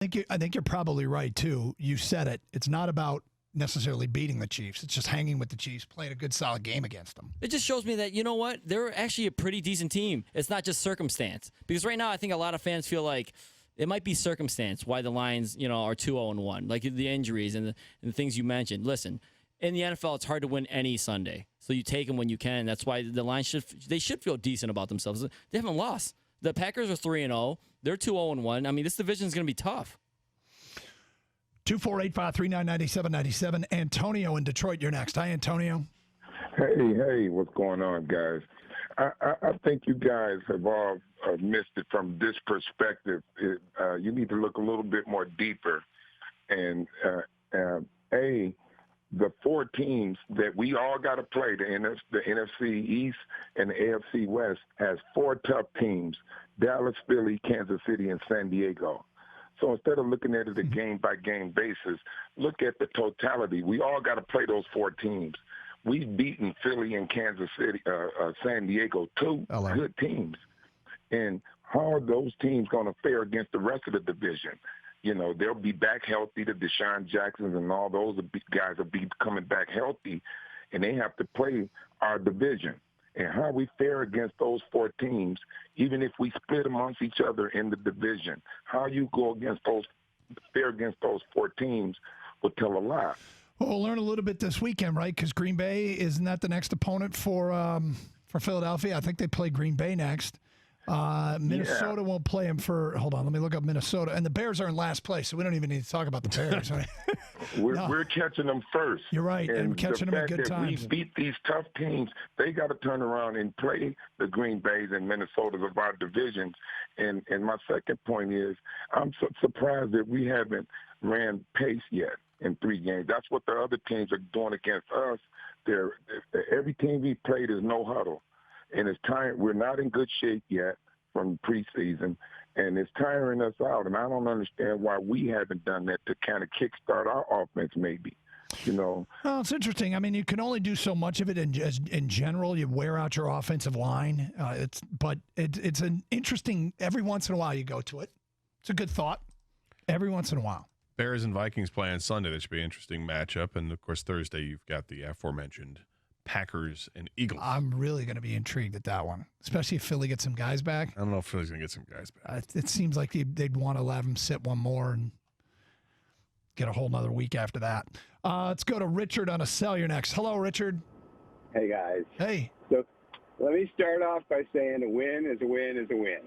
I think you're probably right, too. You said it. It's not about necessarily beating the Chiefs. It's just hanging with the Chiefs, playing a good, solid game against them. It just shows me that, you know what, they're actually a pretty decent team. It's not just circumstance. Because right now I think a lot of fans feel like it might be circumstance why the Lions, are 2-0-1, like the injuries and the things you mentioned. Listen, in the NFL, it's hard to win any Sunday. So you take them when you can. That's why the Lions should feel decent about themselves. They haven't lost. The Packers are 3-0. They're 2-0-1. I mean, this division is going to be tough. 248-539-9797. Antonio in Detroit, you're next. Hi, Antonio. Hey, what's going on, guys? I think you guys have all missed it from this perspective. You need to look a little bit more deeper. And, the four teams that we all got to play, the NFC East and the AFC West, has four tough teams: Dallas, Philly, Kansas City, and San Diego. So instead of looking at it a game-by-game basis, look at the totality. We all got to play those four teams. We've beaten Philly and Kansas City, San Diego, two good teams. And how are those teams going to fare against the rest of the division? They'll be back healthy. The Deshaun Jacksons and all those guys will be coming back healthy, and they have to play our division. And how we fare against those four teams, even if we split amongst each other in the division, how you fare against those four teams will tell a lot. Well, we'll learn a little bit this weekend, right? Because Green Bay, isn't that the next opponent for Philadelphia? I think they play Green Bay next. Minnesota won't play him hold on, let me look up Minnesota. And the Bears are in last place, so we don't even need to talk about the Bears. Right? We're catching them first. You're right, and catching them at good times. We beat these tough teams. They got to turn around and play the Green Bays and Minnesotas of our division. And my second point is, I'm surprised that we haven't ran pace yet in 3 games. That's what the other teams are doing against us. Every team we played is no huddle. And it's tiring. We're not in good shape yet from preseason, and it's tiring us out. And I don't understand why we haven't done that to kind of kickstart our offense, maybe. Well, it's interesting. I mean, you can only do so much of it in general. You wear out your offensive line. It's an interesting. Every once in a while, you go to it. It's a good thought. Every once in a while. Bears and Vikings play on Sunday. That should be an interesting matchup. And of course, Thursday you've got the aforementioned Packers and Eagles. I'm really going to be intrigued at that one, especially if Philly gets some guys back. I don't know if Philly's going to get some guys back. It seems like they'd want to have them sit one more and get a whole nother week after that. Let's go to Richard on a cell. You're next. Hello, Richard. Hey, guys. Hey. So let me start off by saying a win is a win is a win.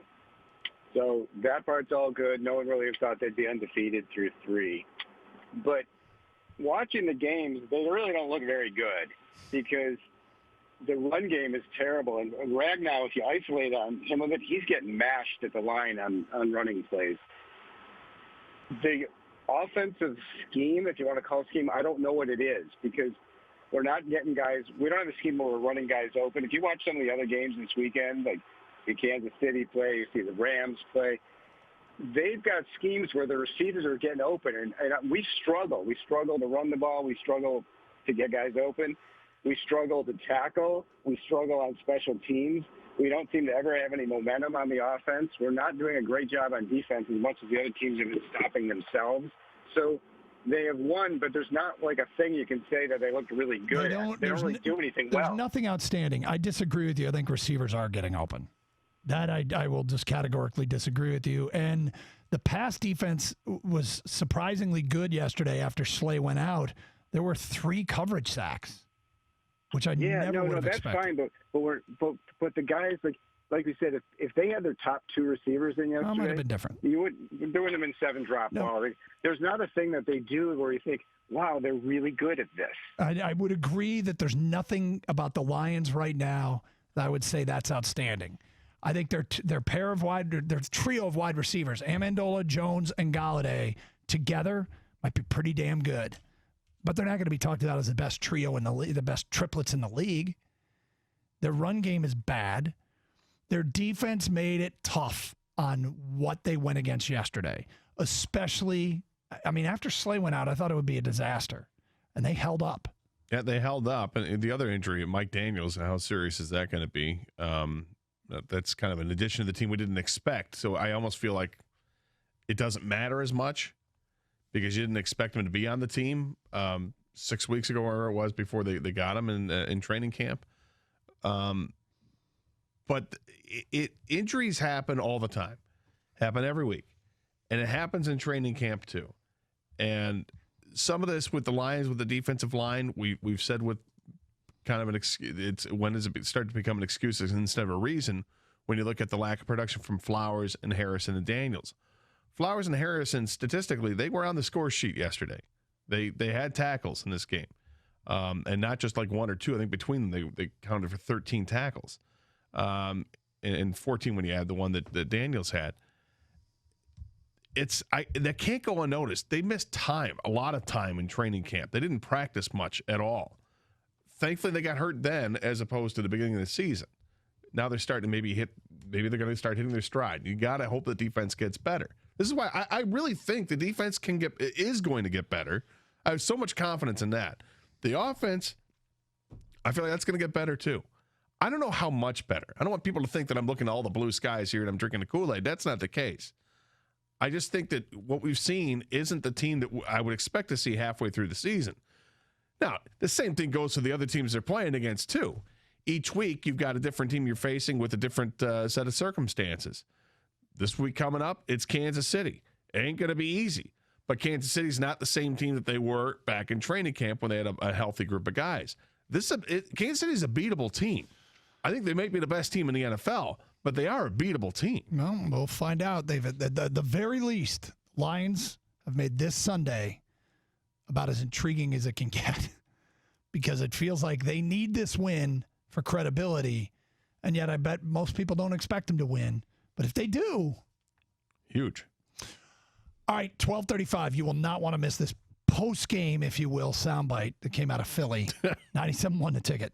So that part's all good. No one really thought they'd be undefeated through 3. But watching the games, they really don't look very good because the run game is terrible. And Ragnow, if you isolate on him a bit, he's getting mashed at the line on running plays. The offensive scheme, if you want to call it scheme, I don't know what it is because we're not getting guys. We don't have a scheme where we're running guys open. If you watch some of the other games this weekend, like the Kansas City play, you see the Rams play, they've got schemes where the receivers are getting open, and we struggle. We struggle to run the ball. We struggle to get guys open. We struggle to tackle. We struggle on special teams. We don't seem to ever have any momentum on the offense. We're not doing a great job on defense as much as the other teams have been stopping themselves. So they have won, but there's not like a thing you can say that they look really good at. They don't really do anything well. There's nothing outstanding. I disagree with you. I think receivers are getting open. That I will just categorically disagree with you. And the pass defense was surprisingly good yesterday after Slay went out. There were 3 coverage sacks, which I never would have that's expected. Fine, but the guys like we said, if they had their top 2 receivers in yesterday, it might have been different. There wouldn't have been 7 drop balls. There's not a thing that they do where you think, wow, they're really good at this. I would agree that there's nothing about the Lions right now that I would say that's outstanding. I think their trio of wide receivers, Amendola, Jones, and Galladay together might be pretty damn good. But they're not going to be talked about as the best trio in the league, the best triplets in the league. Their run game is bad. Their defense made it tough on what they went against yesterday. Especially, I mean, after Slay went out, I thought it would be a disaster. And they held up. Yeah, they held up. And the other injury, Mike Daniels, how serious is that going to be? That's kind of an addition to the team we didn't expect. So I almost feel like it doesn't matter as much because you didn't expect him to be on the team 6 weeks ago, or it was before they got him in training camp. But injuries happen all the time, happen every week, and it happens in training camp too. And some of this with the Lions, with the defensive line, we've said with kind of an excuse. It's when does it start to become an excuse instead of a reason? When you look at the lack of production from Flowers and Harrison and Daniels. Flowers and Harrison, statistically, they were on the score sheet yesterday. They had tackles in this game, and not just like one or two. I think between them they counted for 13 tackles, and 14 when you add the one that Daniels had. That can't go unnoticed. They missed a lot of time in training camp. They didn't practice much at all. Thankfully, they got hurt then, as opposed to the beginning of the season. Now they're starting to maybe they're going to start hitting their stride. You got to hope the defense gets better. This is why I really think the defense is going to get better. I have so much confidence in that. The offense, I feel like that's going to get better too. I don't know how much better. I don't want people to think that I'm looking at all the blue skies here and I'm drinking the Kool-Aid. That's not the case. I just think that what we've seen isn't the team that I would expect to see halfway through the season. Now, the same thing goes to the other teams they're playing against too. Each week, you've got a different team you're facing with a different set of circumstances. This week coming up, it's Kansas City. It ain't going to be easy. But Kansas City's not the same team that they were back in training camp when they had a healthy group of guys. Kansas City's a beatable team. I think they might be the best team in the NFL, but they are a beatable team. Well, we'll find out. They've at the very least, Lions have made this Sunday about as intriguing as it can get because it feels like they need this win for credibility, and yet I bet most people don't expect them to win. But if they do, huge. All right, 12:35. You will not want to miss this post-game, if you will, soundbite that came out of Philly. 97.1 The Ticket.